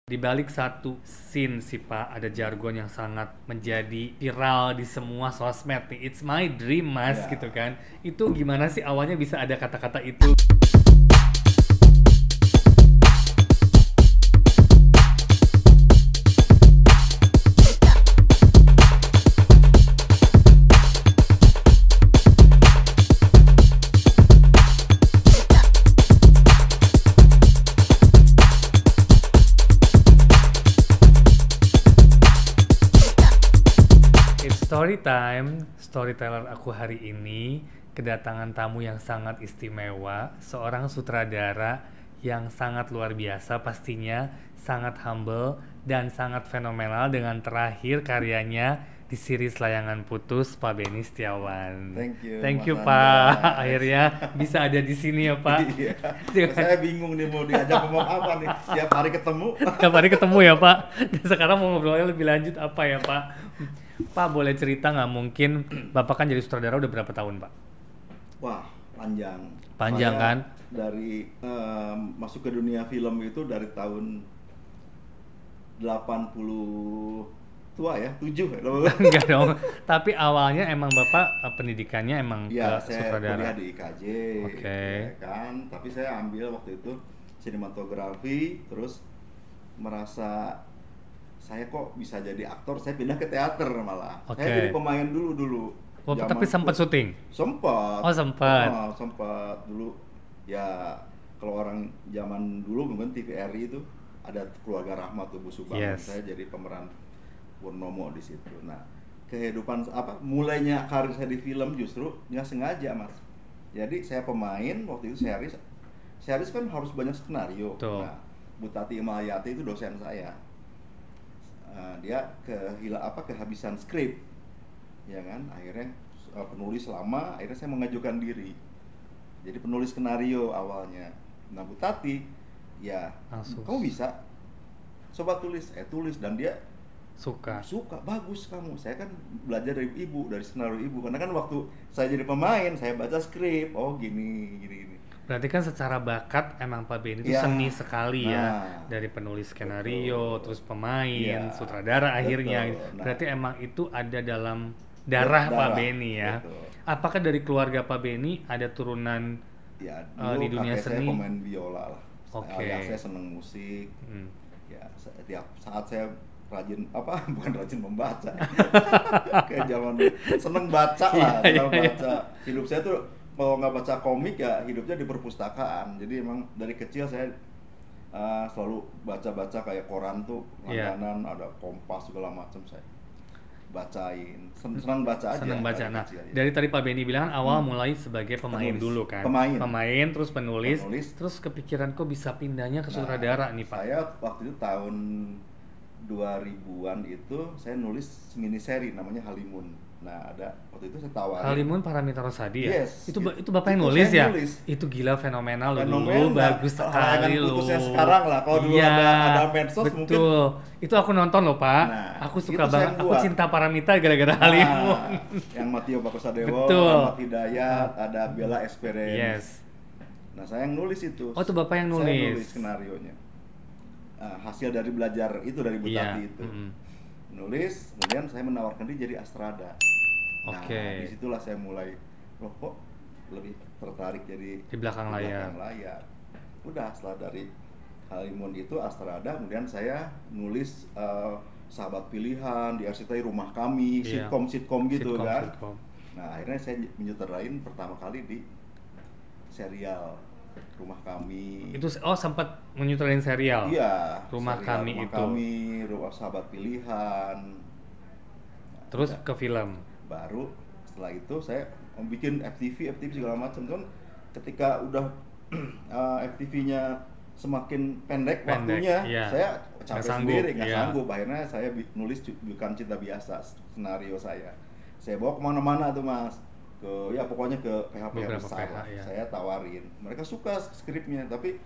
Di balik satu scene sih Pak, ada jargon yang sangat menjadi viral di semua sosmed nih. It's my dream mas, Ya. gitu kan. Itu gimana sih awalnya bisa ada kata-kata itu? It's story time. Storyteller aku hari ini kedatangan tamu yang sangat istimewa, seorang sutradara yang sangat luar biasa pastinya, sangat humble dan sangat fenomenal dengan terakhir karyanya di series Layangan Putus, Pak Benny Setiawan. Thank you, Thank you Mas Pak. Andas. Akhirnya bisa ada di sini ya Pak. Iya. Jangan- Saya bingung nih mau diajak ngomong apa nih. Tiap hari ketemu. Tiap hari ketemu ya Pak. Dan sekarang mau ngobrolnya lebih lanjut apa ya Pak? Pak boleh cerita nggak, mungkin Bapak kan jadi sutradara udah berapa tahun Pak? Wah, panjang. Panjang Saya kan? Dari masuk ke dunia film itu dari tahun 80 tua ya, 7 ya. Enggak dong. Tapi awalnya emang Bapak pendidikannya emang Iya, ke saya sutradara. kuliah di IKJ, Oke. ya kan. Tapi saya ambil waktu itu sinematografi, terus merasa saya kok bisa jadi aktor, saya pindah ke teater malah. Oke. Saya jadi pemain dulu. Oh, tapi sempat syuting? Sempat. Oh, sempat. Sempat dulu. Ya kalau orang zaman dulu mungkin TVRI itu ada Keluarga Rahmat tuh Bu Subangun. Yes. Saya jadi pemeran Purnomo di situ. Nah, kehidupan mulainya karir saya di film justru nggak sengaja mas. Jadi saya pemain waktu itu series kan harus banyak skenario. Betul. Nah, Bu Tati Imayati itu dosen saya. Dia kehabisan skrip, ya kan. Akhirnya penulis lama, akhirnya saya mengajukan diri. Jadi penulis skenario awalnya. Nah Bu Tati, ya Langsung. kamu bisa, coba tulis, dan dia Suka. bagus kamu. Saya kan belajar dari ibu, dari skenario ibu, karena kan waktu saya jadi pemain saya baca skrip, oh gini. Berarti kan secara bakat emang Pak Benny itu Ya. seni sekali ya. Nah. Dari penulis skenario, Betul. terus pemain, Ya. sutradara akhirnya. Betul. Nah. Berarti emang itu ada dalam darah Pak Benny ya. Betul. Apakah dari keluarga Pak Benny ada turunan Ya, di dulu dunia kakek saya seni? pemain biola lah. Oke. Ayah saya seneng musik. Hmm. Ya, tiap saat saya rajin bukan rajin membaca. Kayak zaman dulu. Seneng baca lah, Iya, seneng iya. baca. Hidup saya tuh kalau nggak baca komik ya hidupnya di perpustakaan. Jadi emang dari kecil saya selalu baca-baca kayak koran tuh, Iya. langganan, ada Kompas segala macam saya bacain. Senang baca aja. Senang baca. dari Nah, kecil, ya. dari tadi Pak Benny bilang awal mulai sebagai pemain Penulis. dulu kan. Pemain. Terus penulis. Penulis. Terus kepikiran kok bisa pindahnya ke Nah, sutradara nih Pak. Saya waktu itu tahun 2000-an itu saya nulis mini seri namanya Halimun. Nah, waktu itu saya tawarin. Halimun Paramita Rosadi ya? Yes. Itu Bapak yang Itu nulis saya ya? nulis. Itu gila fenomenal loh Fenomenal. dulu, bagus sekali Layangan loh. Putusnya sekarang lah. Kalau dulu Iya, ada medsos betul. mungkin. Itu aku nonton loh Pak. Nah, Aku suka itu saya banget. Aku buat. cinta Paramita gara-gara Halimun. Yang Matio Bakusadewo, Betul. Ahmad Hidayat, ada Bella Esperance. Yes. Nah, saya yang nulis itu. Oh, itu Bapak yang Saya nulis. nulis skenarionya. Hasil dari belajar itu dari Bu Iya. Tati itu. Mm-mm. Nulis, kemudian saya menawarkan dia jadi Astrada. Oke. Nah, disitulah saya mulai, loh kok lebih tertarik jadi Di belakang layar. Udah setelah dari Halimun itu Astrada, kemudian saya nulis Sahabat Pilihan, di RCTI Rumah Kami, Iya. sitkom gitu kan. Sitkom. Nah akhirnya saya menyutradain pertama kali di serial Rumah Kami. Itu sempat menyutradain serial. Iya. Rumah serial Kami Rumah itu. Kami, Rumah Sahabat Pilihan. Nah, Terus udah. ke film. Baru setelah itu saya bikin FTV segala macam kan. Ketika udah FTV-nya semakin pendek waktunya, iya. saya Nggak capek sanggup, sendiri, nggak iya. sanggup. Akhirnya saya nulis Bukan Cinta Biasa, skenario saya bawa kemana-mana tuh mas, pokoknya ke PH Beberapa besar PH, lah. iya. Saya tawarin, mereka suka skripnya, tapi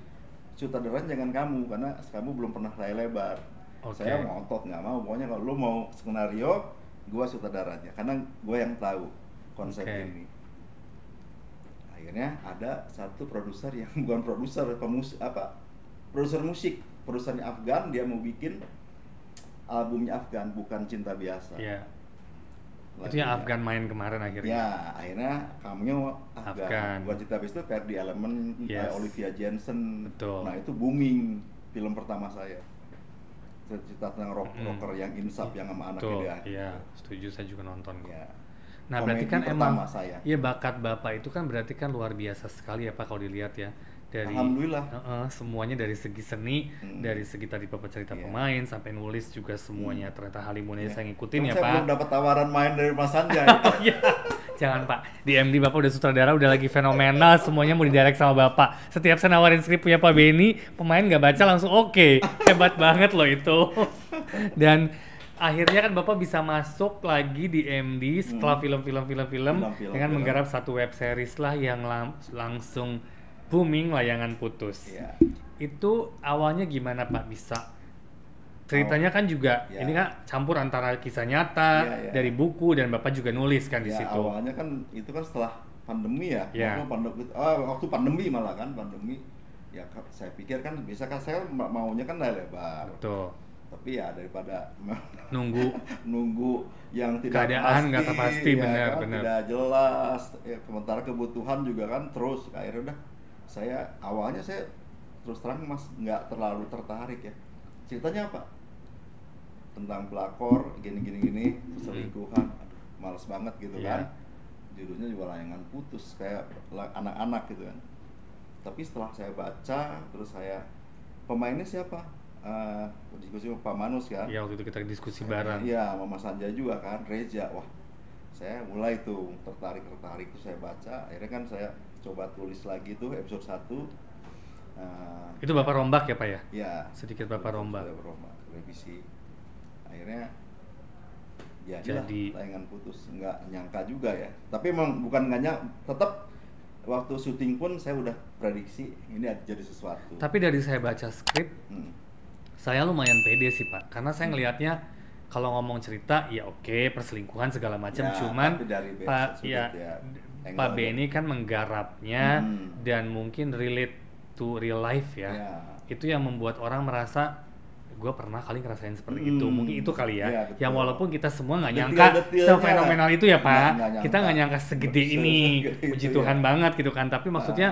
sutradaranya jangan kamu, karena kamu belum pernah layar lebar. Oke. Saya ngotot, nggak mau, pokoknya kalau lu mau skenario, gua sutradaranya, karena gua yang tahu konsep Oke. ini. Akhirnya ada satu produser yang bukan produser, produser musik. perusahaannya Afgan, dia mau bikin albumnya Afgan, bukan Cinta Biasa. Iya. Itu Lagunya. yang Afgan main kemarin akhirnya. Ya, akhirnya cameo Afgan. Afgan. Bukan Cinta Biasa itu Ferdy Element, Yes. Olivia Jensen. Betul. Nah, itu booming film pertama saya. Cerita tentang rocker yang insaf yang sama anaknya Betul. dia. Iya, setuju, saya juga nonton. Ya. Nah, berarti Komedi kan emang pertama saya. ya bakat Bapak itu kan berarti kan luar biasa sekali ya Pak kalau dilihat ya. Dari Alhamdulillah. semuanya dari segi seni, dari segi tadi Bapak cerita Iya. pemain sampai nulis juga semuanya ternyata Halimunnya Ya. saya ngikutin Cuma ya saya Pak. belum dapat tawaran main dari Mas Sanjay. Oh iya, jangan Pak. Di MD Bapak udah sutradara, udah lagi fenomenal, semuanya mau didirect sama Bapak. Setiap saya nawarin skrip punya Pak Benny, pemain nggak baca langsung oke. Hebat banget loh itu. Dan akhirnya kan Bapak bisa masuk lagi di MD setelah film-film dengan Film-film. menggarap satu web series lah yang langsung booming, Layangan Putus. Iya. Itu awalnya gimana Pak bisa? Ceritanya kan juga Ya. ini kan campur antara kisah nyata Iya, iya. dari buku dan Bapak juga nulis kan di Ya, situ. awalnya kan itu kan setelah pandemi ya. Ya. Waktu pandemi malah kan pandemi. Ya saya pikir kan bisa kan saya maunya kan layar lebar. Betul. Tapi ya daripada Nunggu nunggu yang tidak keadaan nggak pasti, ya benar, kan, benar. tidak jelas. Sementara kebutuhan juga kan terus. Akhirnya udah awalnya saya terus terang Mas nggak terlalu tertarik ya. Ceritanya apa? Tentang pelakor gini selingkuhan. Aduh, males banget gitu Iya. kan. Judulnya juga Layangan Putus kayak anak-anak gitu kan. Tapi setelah saya baca terus pemainnya siapa? Diskusi sama Pak Manus kan. ya waktu itu kita diskusi bareng. Iya, sama Mas Sanjay juga kan, Reza. Wah, saya mulai tuh tertarik tuh saya baca. Akhirnya kan saya coba tulis lagi tuh episode 1. Itu Bapak rombak ya Pak ya? Ya, Sedikit Bapak rombak. revisi. Akhirnya jadilah Jadi- Layangan Putus. Nggak nyangka juga ya. Tapi emang bukan nggak nyangka, tetap waktu syuting pun saya udah prediksi ini jadi sesuatu. Tapi dari saya baca skrip, Hmm. saya lumayan pede sih Pak. Karena saya ngelihatnya kalau ngomong cerita ya oke, perselingkuhan segala macam, Ya, cuman tapi dari Pak sudut ya angle Pak aja. Benny kan menggarapnya Hmm. dan mungkin relate to real life ya. Ya. Itu yang membuat orang merasa gue pernah kali ngerasain seperti itu. Mungkin itu kali ya. Iya, betul. Yang walaupun kita semua nggak Detail- nyangka detailnya sefenomenal itu ya Pak. nggak nyangka. Kita nggak nyangka segede ini. Segede Puji itu, Tuhan ya. banget gitu kan. Tapi maksudnya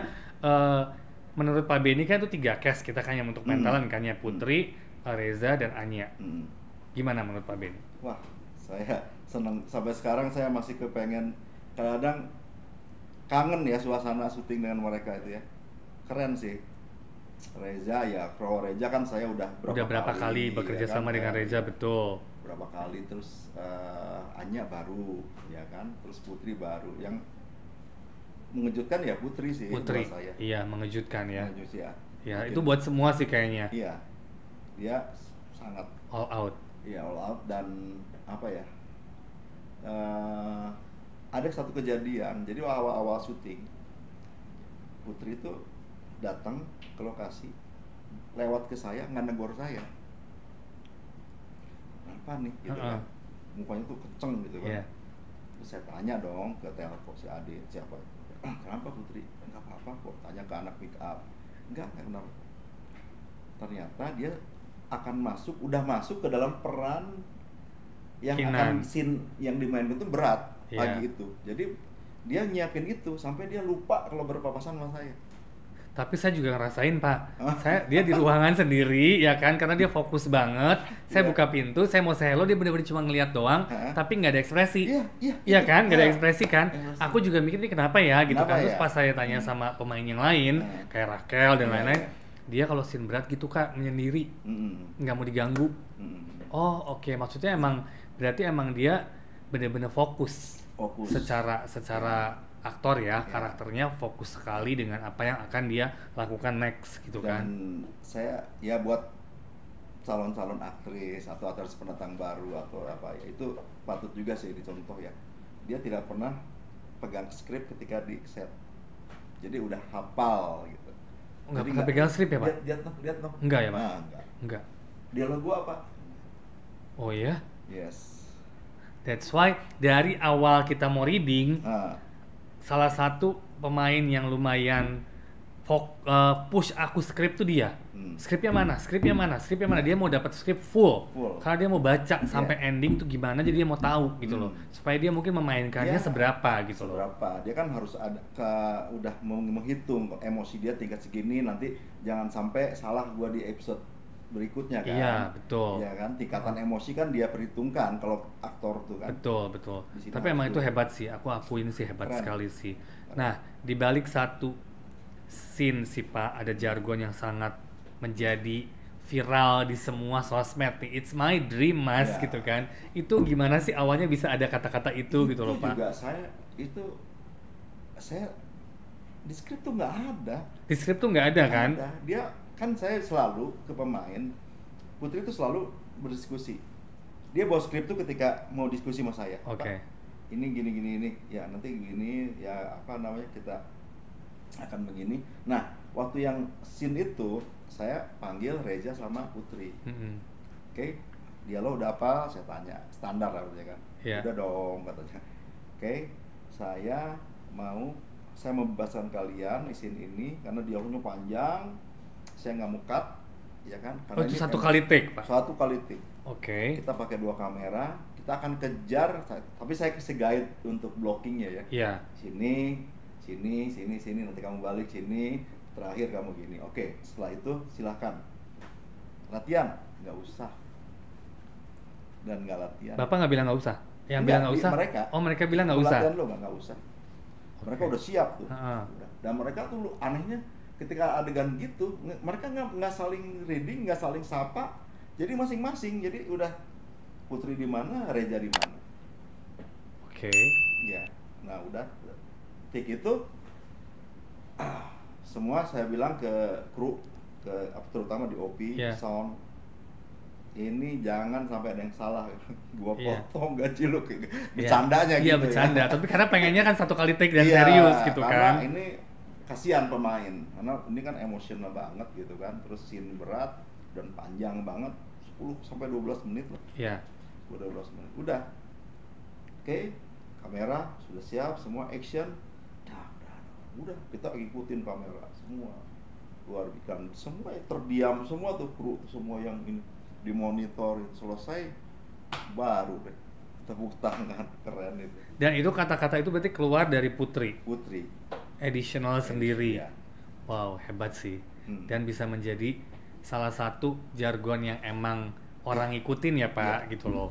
menurut Pak Benny kan itu 3 cast kita kan yang untuk mentalan kan ya, Putri, Reza dan Anya. Hmm. Gimana menurut Pak Benny? Wah, saya senang sampai sekarang saya masih kepengen kadang kangen ya suasana syuting dengan mereka itu ya. Keren sih. Reza ya, Pro Reza kan saya udah Berapa kali bekerja ya kan? sama dengan Reza, betul. Berapa kali terus Anya baru ya kan, terus Putri baru. Yang mengejutkan ya Putri sih Putri, buat saya. iya mengejutkan ya. Mengejut, ya. Ya Mungkin- itu buat semua sih kayaknya. Iya. Dia sangat All out. ya all out dan apa ya? Ada satu kejadian. Jadi awal-awal syuting Putri itu datang ke lokasi lewat ke saya nggak negor saya. Apa nih gitu kan. Mukanya tuh kenceng gitu kan. Iya. Terus saya tanya dong ke telepon si Ade, siapa? Kenapa Putri? Enggak apa-apa kok. Tanya ke anak pick up. Enggak kenapa. Ternyata dia akan udah masuk ke dalam peran yang Kinan. akan scene yang dimainkan itu berat Iya. pagi itu. Jadi dia nyiapin itu sampai dia lupa kalau berpapasan sama saya. Tapi saya juga ngerasain Pak, Hah? dia di ruangan sendiri ya kan, karena dia fokus banget. Saya Iya. buka pintu, saya mau say hello, dia benar-benar cuma ngeliat doang, Hah? tapi nggak ada ekspresi. Iya Iya kan, nggak ada Iya. ekspresi kan. Ekspresi. Aku juga mikir nih kenapa ya gitu Kenapa kan. Terus ya? pas saya tanya sama pemain yang lain, kayak Raquel dan Iya, lain-lain, iya. dia kalau scene berat gitu Kak, menyendiri, nggak mau diganggu. Oh oke, maksudnya emang berarti emang dia benar-benar fokus. Fokus. Secara aktor ya, Ya. karakternya fokus sekali dengan apa yang akan dia lakukan next gitu Dan kan. saya ya buat calon-calon aktris atau aktris pendatang baru atau apa ya, itu patut juga sih dicontoh ya. Dia tidak pernah pegang skrip ketika di set. Jadi udah hafal gitu. Nggak Jadi pernah pegang skrip ya, Pak? Lihat noh. Enggak ya, Pak? Nah, enggak. Enggak. Dialog gua apa? Oh ya, Yes. that's why dari awal kita mau reading, Nah, salah satu pemain yang lumayan push aku skrip tuh dia. Skripnya mana, dia mau dapat skrip full. Karena dia mau baca sampai ending tuh gimana, jadi dia mau tahu gitu loh, supaya dia mungkin memainkannya seberapa gitu loh. Dia kan harus ada udah menghitung emosi dia tingkat segini, nanti jangan sampai salah gua di episode berikutnya kan. Iya, betul. Iya kan, tingkatan emosi kan dia perhitungkan kalau aktor tuh kan. Betul. Tapi emang itu hebat sih, aku akuin sih hebat sekali sih. Nah, di balik satu scene sih Pak, ada jargon yang sangat menjadi viral di semua sosmed nih. It's my dream, Mas, gitu kan. Itu gimana sih awalnya bisa ada kata-kata itu gitu loh, Pak? Saya di skrip tuh nggak ada. Di skrip tuh nggak ada kan? Dia kan, saya selalu ke pemain, Putri itu selalu berdiskusi. Dia bawa skrip tuh ketika mau diskusi sama saya. Oke. Ini gini, ya nanti gini, ya apa namanya, kita akan begini. Nah, waktu yang scene itu saya panggil Reza sama Putri. Oke, dialog udah apa? Saya tanya, standar lah ya kan. Udah dong katanya. Oke, saya mau membebaskan kalian di scene ini karena dialognya panjang. Saya nggak mau cut, ya kan? Karena itu satu kali take, Pak? Satu kali take. Oke. Kita pakai 2 kamera, kita akan kejar, tapi saya kasih guide untuk blockingnya ya. Iya. Sini, nanti kamu balik sini, terakhir kamu gini. Oke, setelah itu silahkan latihan. Nggak usah. Dan nggak latihan. Bapak nggak bilang nggak usah? Yang bilang nggak usah? Mereka. Oh, mereka bilang nggak usah? Latihan lo nggak usah. Mereka udah siap tuh. Dan mereka tuh anehnya ketika adegan gitu, mereka nggak saling reading, nggak saling sapa. Jadi masing-masing, jadi udah Putri di mana, Reza di mana. Oke. Ya, nah udah take itu semua saya bilang ke kru, terutama di OP, sound, ini jangan sampai ada yang salah. Gua potong gaji lu, bercandanya gitu. Iya, bercanda. Tapi karena pengennya kan satu kali take dan serius gitu kan. Karena ini kasihan pemain, karena ini kan emosional banget gitu kan. Terus scene berat dan panjang banget, 10 sampai 12 menit lah. Iya. 12 menit. Udah. Oke, kamera sudah siap, semua action. Udah, kita ikutin kamera semua. Luar biasa, semua terdiam, semua tuh kru, semua yang ini dimonitor. Selesai baru deh tepuk tangan, keren itu. Dan itu kata-kata itu berarti keluar dari Putri additional sendiri. Wow, hebat sih. Dan bisa menjadi salah satu jargon yang emang orang ikutin ya Pak, gitu loh.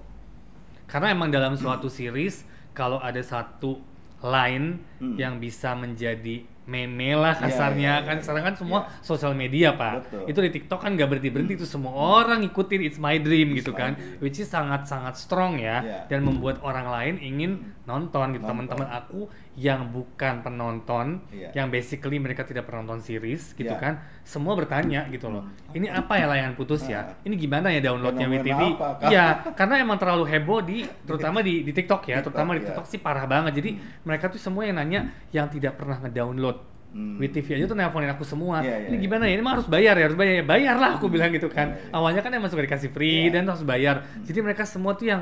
Karena emang dalam suatu series kalau ada satu line yang bisa menjadi meme lah kasarnya, kan sekarang kan semua sosial media Pak. Betul. Itu di TikTok kan nggak berhenti itu semua orang ikutin It's My Dream gitu kan, which is sangat-sangat strong ya, dan membuat orang lain ingin nonton gitu. Teman-teman aku yang bukan penonton, yang basically mereka tidak pernah nonton series gitu kan, semua bertanya gitu loh, ini apa ya layangan putus ya, ini gimana ya downloadnya WTV. Iya, karena emang terlalu heboh terutama di TikTok ya, terutama di TikTok sih parah banget. Jadi mereka tuh semua yang nanya yang tidak pernah ngedownload WTV aja tuh nelponin aku semua. Ini gimana ya? Ini mah harus bayar ya, bayarlah aku bilang gitu kan. Awalnya kan emang suka dikasih free dan harus bayar. Jadi mereka semua tuh yang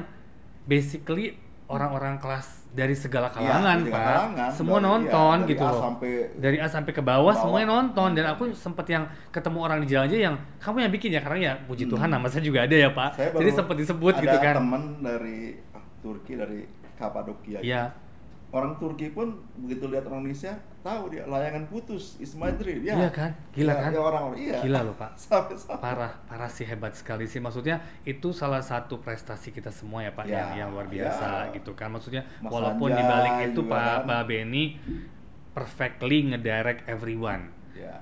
basically orang-orang kelas dari segala kalangan Pak, semua nonton gitu loh. Dari A sampai ke bawah semuanya nonton. Dan aku sempet yang ketemu orang di jalan aja yang kamu yang bikin ya, karena ya puji Tuhan nama saya juga ada ya Pak. Jadi sempet disebut gitu kan. Ada teman dari Turki, dari Kapadokia. Iya. Orang Turki pun begitu lihat orang Indonesia tahu dia layangan putus It's My Dream. Iya kan, gila kan? Ya orang-orang gila loh Pak. Parah sih, hebat sekali sih. Maksudnya itu salah satu prestasi kita semua ya Pak, yang luar biasa gitu kan. Maksudnya Mas walaupun dibalik itu Pak Benny perfectly ngedirect everyone.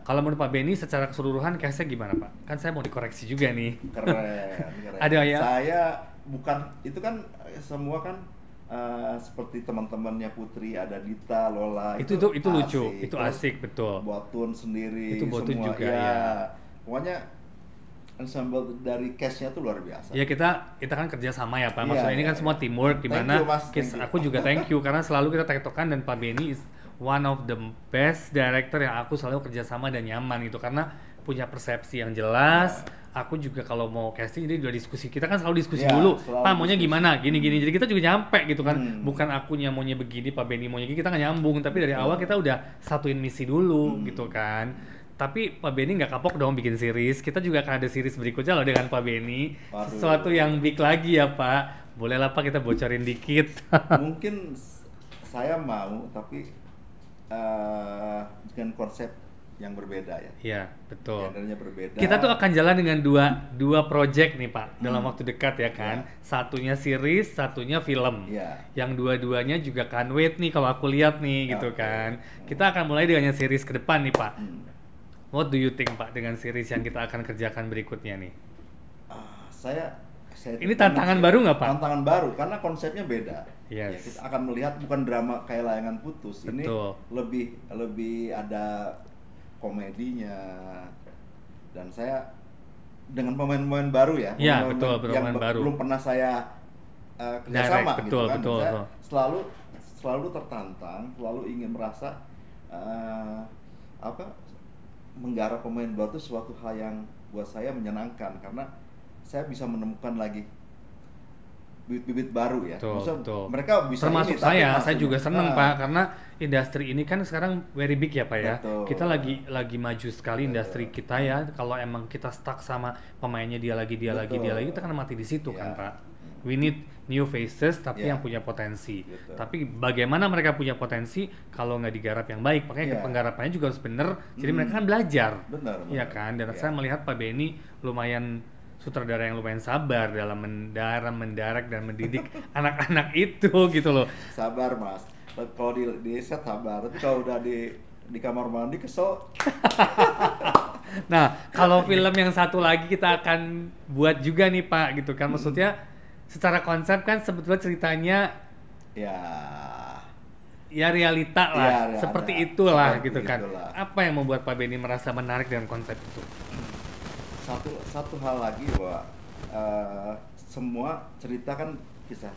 Kalau menurut Pak Benny secara keseluruhan case-nya gimana Pak? Kan saya mau dikoreksi juga nih. Keren. Ada ya? Saya bukan, itu kan semua kan seperti teman-temannya Putri, ada Dita, Lola, itu lucu, itu asik, betul. Botun sendiri, itu Botun semua, juga ya. Pokoknya ensemble dari cast-nya tuh luar biasa. Ya kita kan kerja sama ya Pak. Maksudnya ini kan semua teamwork, dimana aku juga thank you karena selalu kita tektokan, dan Pak Benny is one of the best director yang aku selalu kerja sama dan nyaman gitu, karena punya persepsi yang jelas. Aku juga kalau mau casting jadi udah diskusi, kita kan selalu diskusi dulu, Pak maunya gimana, gini, jadi kita juga nyampe gitu kan. Bukan akunya maunya begini, Pak Benny maunya gini, kita nggak nyambung, tapi dari awal kita udah satuin misi dulu gitu kan. Tapi Pak Benny nggak kapok dong bikin series. Kita juga akan ada series berikutnya loh dengan Pak Benny. Waduh. Sesuatu yang big lagi ya Pak. Boleh lah Pak kita bocorin dikit. Mungkin saya mau, tapi dengan konsep yang berbeda ya. Iya, betul. Genrenya berbeda. Kita tuh akan jalan dengan dua project nih Pak dalam waktu dekat ya kan. Satunya series, satunya film. Iya. Yang dua-duanya juga kan wait nih kalau aku lihat nih gitu Oke. kan. Kita akan mulai dengan series ke depan nih Pak. Hmm. What do you think Pak dengan series yang kita akan kerjakan berikutnya nih? Saya Ini tantangan baru nggak, Pak? Tantangan baru karena konsepnya beda. Yes. Ya, kita akan melihat bukan drama kayak Layangan Putus. Betul. Ini lebih ada komedinya. Dan saya dengan pemain-pemain baru ya. Iya, pemain-pemain betul, yang pemain baru. belum pernah saya kerjasama Direct, gitu betul, kan. betul, Saya betul. selalu tertantang, selalu ingin merasa menggarap pemain baru itu suatu hal yang buat saya menyenangkan karena saya bisa menemukan lagi bibit-bibit baru ya. Betul, Maksudnya betul. mereka bisa Termasuk ini, tapi saya maksudnya- juga seneng Nah, Pak karena industri ini kan sekarang very big ya Pak ya. Betul. Kita lagi maju sekali Betul. industri kita ya. Kalau emang kita stuck sama pemainnya dia lagi Betul. kita akan mati di situ Iya. kan Pak. We need new faces tapi Iya. yang punya potensi. Betul. Tapi bagaimana mereka punya potensi kalau nggak digarap yang baik? Makanya Iya. penggarapannya juga harus bener. Jadi mereka kan belajar. Benar, Iya benar. kan? Dan Iya. saya melihat Pak Benny lumayan sutradara yang lumayan sabar dalam mendarat dan mendidik anak-anak itu gitu loh. Sabar Mas. Kalau di set sabar, tapi kalau udah di kamar mandi kesel. Nah, kalau film yang satu lagi kita akan buat juga nih Pak gitu kan. Maksudnya secara konsep kan sebetulnya ceritanya Ya. ya realita lah, Iya, seperti ada. itulah Seperti gitu kan. itulah. Apa yang membuat Pak Benny merasa menarik dengan konsep itu? Satu hal lagi bahwa semua cerita kan kisah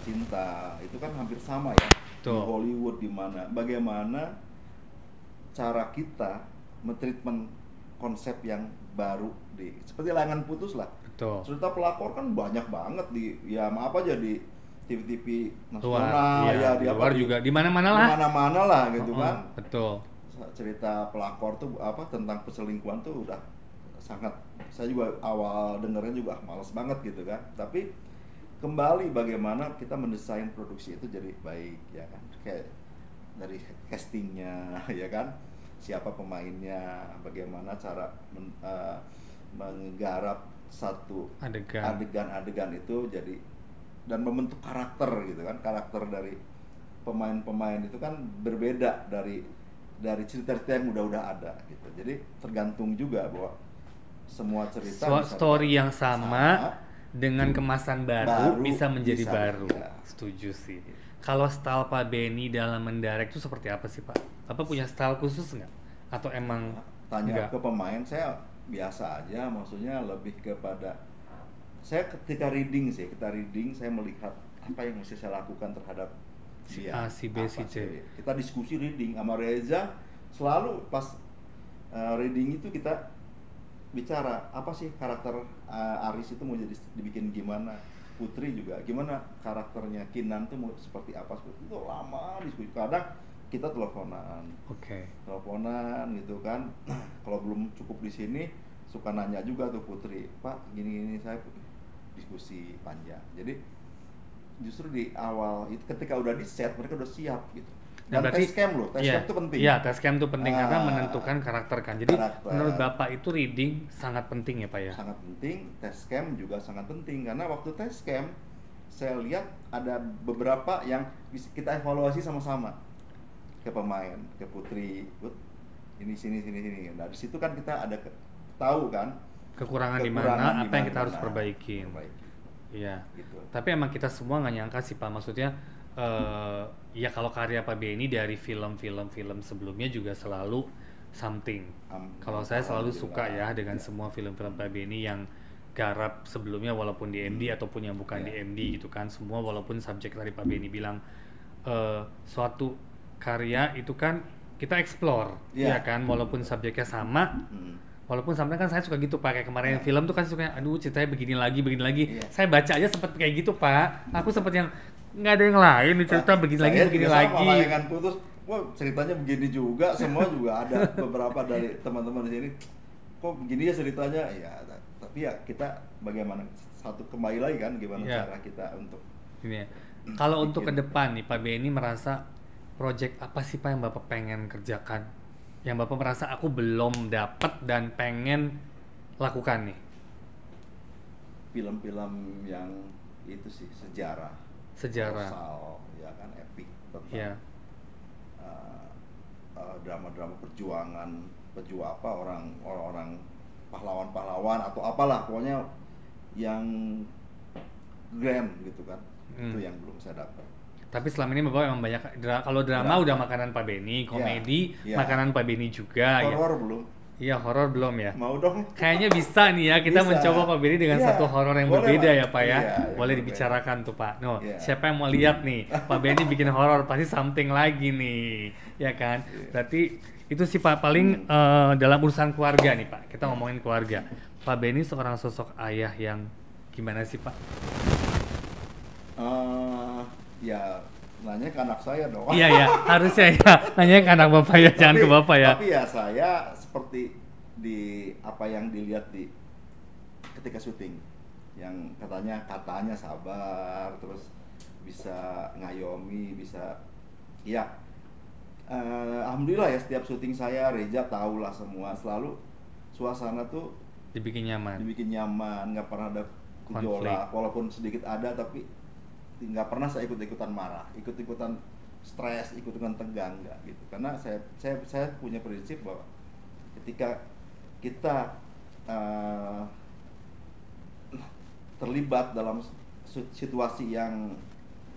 cinta itu kan hampir sama ya. Di Betul. Hollywood di mana bagaimana cara kita mentreatment konsep yang baru seperti Layangan Putus lah. Betul. Cerita pelakor kan banyak banget ya maaf aja di TV-TV Luar, nasional iya, ya di luar juga di mana-mana lah. Di mana-mana lah gitu Oh, kan. betul. Cerita pelakor tuh tentang perselingkuhan tuh udah sangat, saya juga awal dengernya juga males banget gitu kan, tapi kembali bagaimana kita mendesain produksi itu jadi baik ya kan, kayak dari castingnya ya kan, siapa pemainnya, bagaimana cara menggarap satu adegan itu jadi dan membentuk karakter gitu kan, karakter dari pemain-pemain itu kan berbeda dari cerita-cerita yang udah ada gitu. Jadi tergantung juga bahwa semua cerita Story yang sama dengan kemasan baru bisa menjadi bisa, baru. ya. Setuju sih. Kalau style Pak Benny dalam mendirect itu seperti apa sih Pak? Apa punya style khusus nggak? Atau emang tanya nggak? ke pemain, saya biasa aja, maksudnya lebih kepada saya ketika reading saya melihat apa yang mesti saya lakukan terhadap Si dia, A, si B, apa si C. Kita diskusi reading sama Reza, selalu pas reading itu kita bicara apa sih karakter Aris itu mau dibikin gimana, Putri juga gimana karakternya, Kinan tuh mau seperti apa, seperti itu lama diskusi. Kadang kita teleponan gitu kan. Kalau belum cukup di sini suka nanya juga tuh Putri, Pak gini saya diskusi panjang. Jadi justru di awal itu ketika udah di set mereka udah siap gitu. Dan test cam Iya, itu penting. Iya, test cam itu penting karena menentukan karakter kan. Jadi karakter. menurut Bapak itu reading sangat penting ya Pak ya? Sangat penting, test cam juga sangat penting karena waktu test cam saya lihat ada beberapa yang bisa kita evaluasi sama-sama ke pemain, ke Putri, ini sini. Nah di situ kan kita ada tahu kan Kekurangan di mana, apa yang kita harus perbaikin. Iya. Gitu. Tapi emang kita semua nggak nyangka sih Pak, maksudnya ya kalau karya Pak Benny dari film-film sebelumnya juga selalu something. Kalau saya selalu suka ya dengan semua film-film Pak Benny yang garap sebelumnya walaupun di MD ataupun yang bukan di MD gitu kan, semua walaupun subjek tadi Pak Benny bilang suatu karya itu kan kita explore, ya kan, walaupun subjeknya sama. Walaupun sampai kan saya suka gitu Pak, kayak kemarin film tuh kan suka, aduh ceritanya begini lagi. Saya baca aja sempet kayak gitu Pak. Aku sempet yang nggak ada yang lain nih cerita begini lagi. Layangan Putus, kok ceritanya begini juga, semua juga ada beberapa dari teman-teman di sini, kok begini ya ceritanya, ya tapi ya kita bagaimana satu kembali lagi kan, gimana Ya. cara kita untuk Ini ya. Kalau untuk ke bikin. depan nih Pak Benny merasa project apa sih Pak yang Bapak pengen kerjakan? Yang Bapak merasa aku belum dapat dan pengen lakukan nih. Film-film yang itu sih sejarah, Sejarah. kolosal, ya kan, epic tentang Ya. drama-drama perjuangan, orang-orang pahlawan-pahlawan atau apalah, pokoknya yang grand gitu kan. Itu yang belum saya dapat. Tapi selama ini Bapak memang banyak kalau drama udah makanan Pak Benny, komedi Ya. makanan Pak Benny juga ya. Horor belum? Iya, horor belum ya. Mau dong? Kayaknya bisa nih ya kita Bisa. mencoba Pak Benny dengan Iya, satu horor yang boleh, berbeda Pak. ya Pak ya. Iya, Boleh yang dibicarakan tuh Pak. No, Iya. siapa yang mau lihat nih? Pak Benny bikin horor pasti something lagi nih, ya kan? Iya. Berarti itu sih Pak paling dalam urusan keluarga nih Pak. Kita ngomongin keluarga. Pak Benny seorang sosok ayah yang gimana sih Pak? Ya nanya ke anak saya dong. Iya ya, harusnya ya. Nanya ke anak Bapak ya, jangan ke Bapak ya. Tapi ya saya seperti di apa yang dilihat di ketika syuting, yang katanya sabar, terus bisa ngayomi, bisa ya. Alhamdulillah ya, setiap syuting saya Reza tahulah semua, selalu suasana tuh Dibikin nyaman. dibikin nyaman, nggak pernah ada gejolak, walaupun sedikit ada, tapi nggak pernah saya ikut-ikutan marah, ikut-ikutan stres, ikut-ikutan tegang, nggak gitu. Karena saya punya prinsip bahwa ketika kita terlibat dalam situasi yang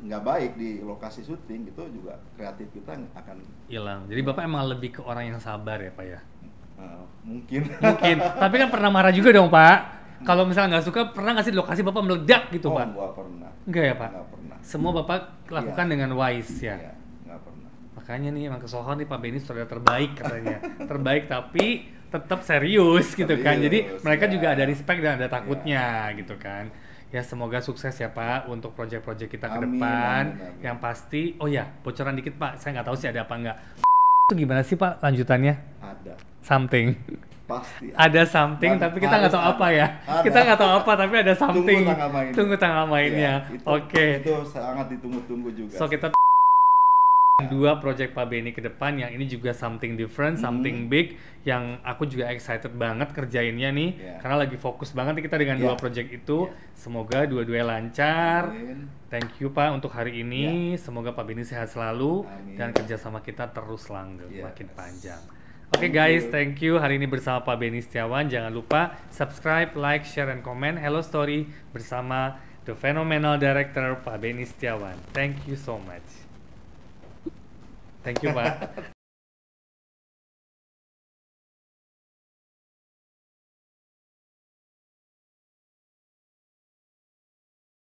nggak baik di lokasi syuting, itu juga kreatif kita akan Hilang. Jadi Bapak emang lebih ke orang yang sabar ya Pak ya. mungkin. Mungkin. Tapi kan pernah marah juga dong Pak. Kalau misalnya nggak suka, pernah nggak sih di lokasi Bapak meledak gitu Pak? Nggak pernah. Enggak ya Pak? Nggak pernah. Semua Bapak lakukan Iya. dengan wise ya. Iya, nggak pernah. Makanya nih emang kesohon nih Pak Benny saudara terbaik katanya. Terbaik tapi tetap serius gitu kan. Jadi Serius, mereka ya. juga ada respect dan ada takutnya gitu kan. Ya semoga sukses ya Pak untuk proyek-proyek kita ke Amin, depan. amin, amin. Yang pasti, oh ya bocoran dikit Pak, saya nggak tahu sih ada apa nggak. Itu gimana sih Pak lanjutannya? Ada. Something. Pasti Ada something Dan tapi kita nggak harus tahu apa ada. ya. Ada. Kita nggak tahu apa tapi ada something. Tunggu tanggal mainnya. Tunggu tanggal mainnya. Iya, Oke. Itu sangat ditunggu-tunggu juga. So kita dua project Pak Benny ke depan yang ini juga something different, something big yang aku juga excited banget kerjainnya nih Yeah. karena lagi fokus banget nih kita dengan dua Yeah. project itu. Yeah. Semoga dua-duanya lancar. Amin. Thank you Pak untuk hari ini. Semoga Pak Benny sehat selalu Amin. dan kerjasama kita terus langgeng Yes. makin panjang. Oke guys, thank you. Hari ini bersama Pak Benny Setiawan. Jangan lupa subscribe, like, share, and comment Hello Story bersama the phenomenal director Pak Benny Setiawan. Thank you so much. Thank you Pak.